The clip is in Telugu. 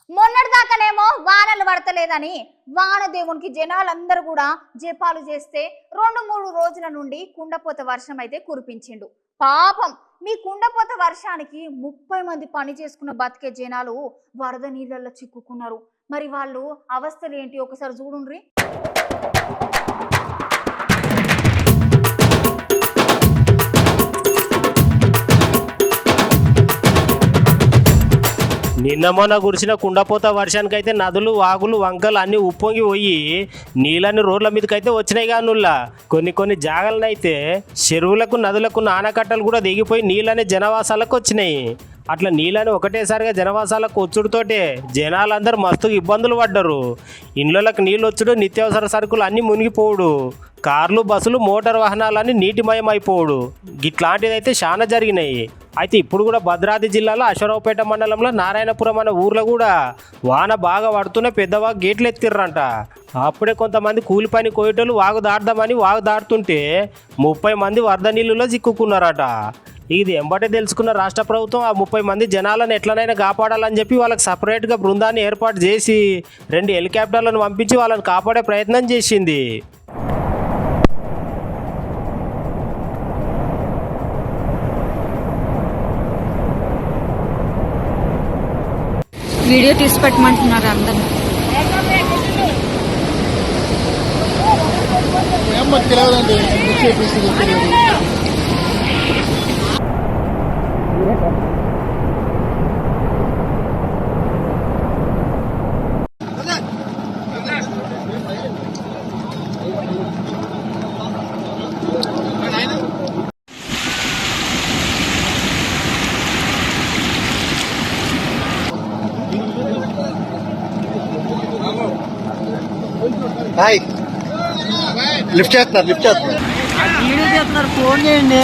మొన్నటిదాకానేమో వానలు పడతలేదని వాన దేవునికి జనాలందరూ కూడా జపాలు చేస్తే 2-3 రోజుల నుండి కుండపోత వర్షం అయితే కురిపించిండు. పాపం మీ కుండపోత వర్షానికి 30 మంది పని చేసుకున్న బతికే జనాలు వరద నీళ్ళల్లో చిక్కుకున్నారు. మరి వాళ్ళు అవస్థలు ఏంటి ఒకసారి చూడుండ్రి. నిన్న మొన్న కురిసిన కుండపోత వర్షానికైతే నదులు వాగులు వంకలు అన్నీ ఉప్పొంగి పోయి నీళ్ళని రోడ్ల మీదకైతే వచ్చినాయి కానుల్లా. కొన్ని జాగాలనైతే చెరువులకు నదులకు ఆనకట్టలు కూడా దిగిపోయి నీళ్ళని జనవాసాలకు వచ్చినాయి. అట్లా నీళ్ళని ఒకటేసారిగా జనవాసాలకు వచ్చుడుతోటే జనాలందరూ మస్తు ఇబ్బందులు పడ్డారు. ఇండ్లలకు నీళ్ళు వచ్చుడు, నిత్యావసర సరుకులు అన్నీ మునిగిపోవుడు, కార్లు బస్సులు మోటార్ వాహనాలన్నీ నీటిమయం అయిపోవుడు, ఇట్లాంటిదైతే చాలా జరిగినాయి. అయితే ఇప్పుడు కూడా భద్రాద్రి జిల్లాలో అశ్వరావుపేట మండలంలో నారాయణపురం అనే ఊర్లో కూడా వాన బాగా పడుతూనే పెద్దవాగు గేట్లు ఎత్తిర్రంట. అప్పుడే కొంతమంది కూలి పని కోయేటోళ్ళు వాగు దాటుదామని వాగు దాటుతుంటే 30 మంది వరద నీళ్ళలో చిక్కుకున్నారట. ఇది ఎంబటే తెలుసుకున్న రాష్ట్ర ప్రభుత్వం ఆ 30 మంది జనాలను ఎట్లనైనా కాపాడాలని చెప్పి వాళ్ళకి సపరేట్గా బృందాన్ని ఏర్పాటు చేసి 2 హెలికాప్టర్లను పంపించి వాళ్ళని కాపాడే ప్రయత్నం చేసింది. వీడియో తీసి పెట్టమంటున్నారు అందరూ. హాయ్ లిఫ్ట్ చేస్తున్నారు ఫోన్ చేయండి.